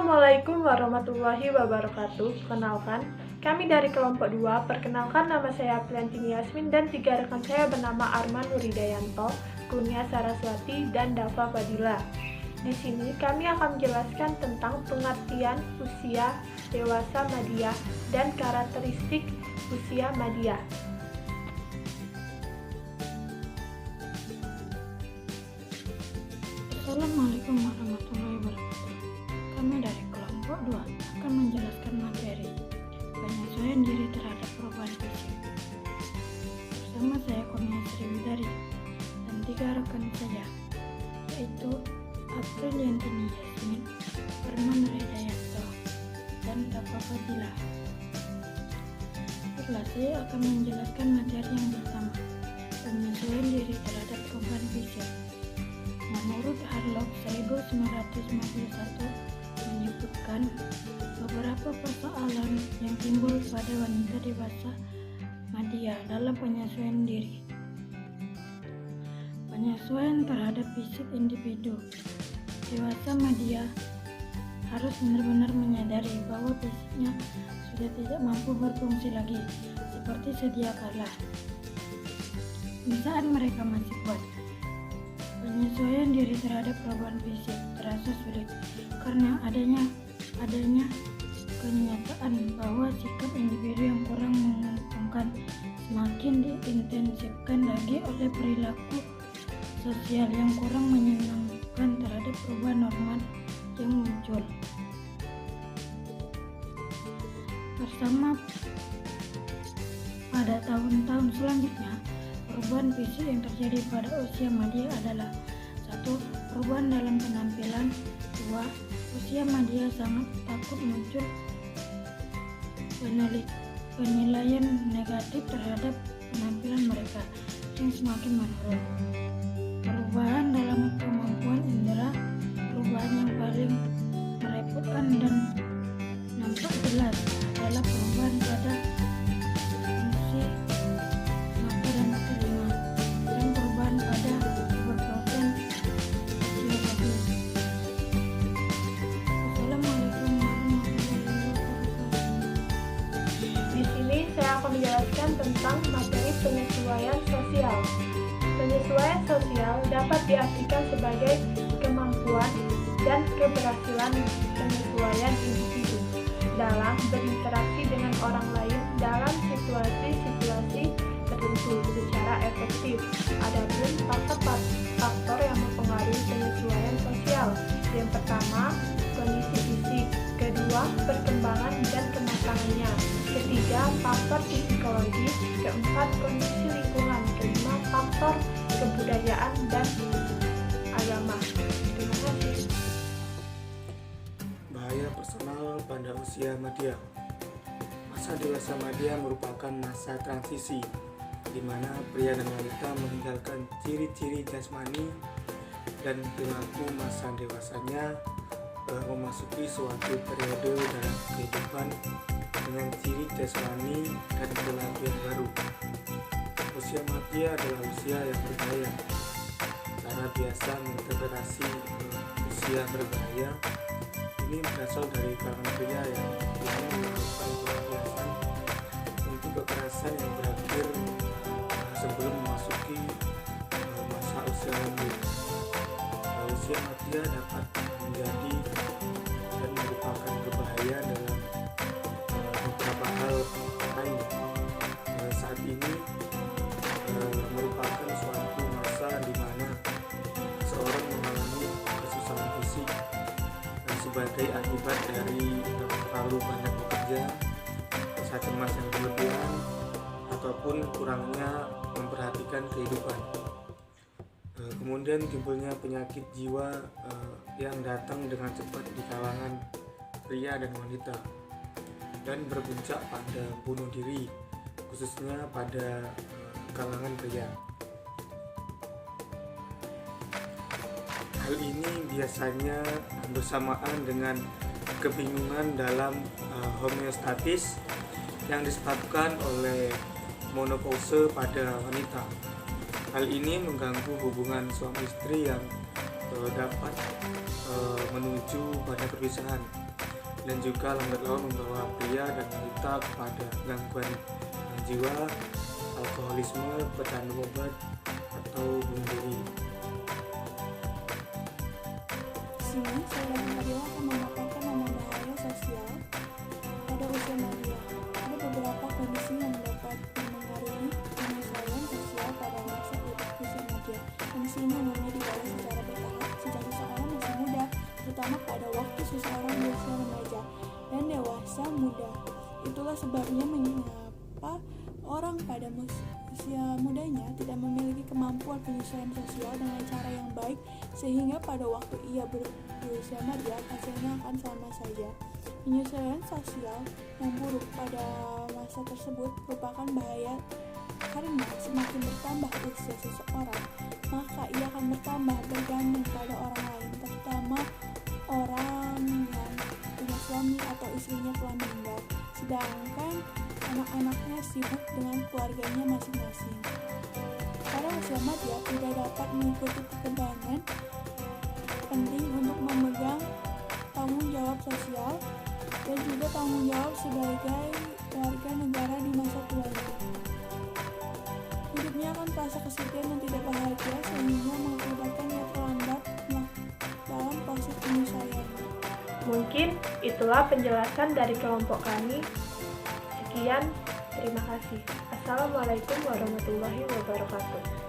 Assalamualaikum warahmatullahi wabarakatuh. Kenalkan, kami dari kelompok 2. Perkenalkan, nama saya Apriantini Yasmin dan 3 rekan saya bernama Arman Nuridayanto, Kurnia Saraswati, dan Dava Fadila. Di sini kami akan menjelaskan tentang pengertian usia dewasa madiyah dan karakteristik usia madiyah. Assalamualaikum warahmatullahi wabarakatuh. Kami dari kelompok 2 akan menjelaskan materi penyesuaian diri terhadap perubahan fisik. Bersama saya Kurnia Sriwidari dan 3 rekan saya, yaitu Apriantini Yasmin, Arman Nuridayanto, dan Dava Fadila. Baiklah, saya akan menjelaskan materi yang pertama, penyesuaian diri terhadap perubahan fisik. Menurut Harlock 1951 menyebutkan beberapa persoalan yang timbul pada wanita dewasa madiyah dalam penyesuaian diri. Penyesuaian terhadap fisik individu dewasa madiyah harus benar-benar menyadari bahwa fisiknya sudah tidak mampu berfungsi lagi seperti sedia kala. Di saat mereka masih kuat, penyesuaian diri terhadap perubahan fisik terasa sulit karena adanya kenyataan bahwa sikap individu yang kurang menguntungkan semakin diintensifkan lagi oleh perilaku sosial yang kurang menyenangkan terhadap perubahan normal yang muncul. Bersama pada tahun-tahun selanjutnya, perubahan fisik yang terjadi pada usia madiyah adalah 1. Perubahan dalam penampilan. 2. Usia madiyah sangat takut muncul penilaian negatif terhadap penampilan mereka yang semakin menurun. Perubahan dalam kemampuan indera. Perubahan yang paling merepotkan dan nampak jelas adalah perubahan pada fungsi mata dan telinga, dan perubahan pada berprofen fisiologis. Assalamualaikum warahmatullahi wabarakatuh. Di sini saya akan menjelaskan tentang materi penyesuaian sosial. Penyesuaian sosial dapat diartikan sebagai kemampuan dan keberhasilan penyesuaian individu dalam berinteraksi dengan orang lain dalam situasi-situasi tertentu secara efektif. Adapun faktor yang mempengaruhi penyesuaian sosial. Yang pertama, kondisi fisik. Kedua, perkembangan dan kematangannya. Ketiga, faktor psikologis. Keempat, kondisi lingkungan. Kelima, faktor kebudayaan dan agama. Terima kasih. Bahaya personal pada usia madiyah. Masa dewasa madiyah merupakan masa transisi di mana pria dan wanita meninggalkan ciri-ciri jasmani dan perilaku masa dewasanya memasuki suatu periode dalam kehidupan dengan ciri jasmani dan perilaku yang baru. Usia madiyah adalah usia yang berbahaya. Cara biasa menginterpretasi usia berbahaya ini berasal dari kalangan pria yang ingin melakukan pelampiasan untuk kekerasan yang berakhir sebelum memasuki masa usia lanjut. Usia madiyah dapat menjadi dan merupakan berbahaya dalam beberapa hal lain. Saat ini merupakan suatu masa di mana seorang mengalami kesusahan fisik sebagai akibat dari terlalu banyak bekerja, rasa cemas yang berlebihan, ataupun kurangnya memperhatikan kehidupan. Kemudian timbulnya penyakit jiwa yang datang dengan cepat di kalangan pria dan wanita dan berpuncak pada bunuh diri, khususnya pada kalangan pria. Hal ini biasanya bersamaan dengan kebingungan dalam homeostatis yang disebabkan oleh menopause pada wanita. Hal ini mengganggu hubungan suami istri yang dapat menuju pada perpisahan. dan juga lambat laun membawa pria dan wanita kepada gangguan jiwa, alkoholisme, pecandu obat, atau bunuh diri. Di sini saya dan Fadila akan memaparkan nama bahaya sosial pada usia Nadia. Ada beberapa kondisi yang dapat mempengaruhi penyesuaian sosial pada masa usia Nadia. Kondisi ini umumnya dibawa secara bertahap sejak seseorang masih muda, terutama pada waktu seseorang berusia remaja dan dewasa muda. Itulah sebabnya mengapa orang pada usia mudanya tidak memiliki kemampuan penyesuaian sosial dengan cara yang baik, sehingga pada waktu ia berusia Nadia hasilnya akan sama saja. Penyesuaian sosial yang buruk pada masa tersebut merupakan bahaya karena semakin bertambah usia seseorang, maka ia akan bertambah bergantung pada orang lain, terutama orang yang punya suami atau istrinya telah meninggal, sedangkan anak-anaknya sibuk dengan keluarganya masing-masing. Pada usia Nadia tidak dapat mengikuti perkembangan penting untuk memegang tanggung jawab sosial dan juga tanggung jawab sebagai warga negara di masa tuanya. Hidupnya akan terasa kesepian dan tidak bahagia, sehingga mengakibatkan ia terlambat dalam proses penyesuaian. Mungkin itulah penjelasan dari kelompok kami. Sekian, terima kasih. Assalamualaikum warahmatullahi wabarakatuh.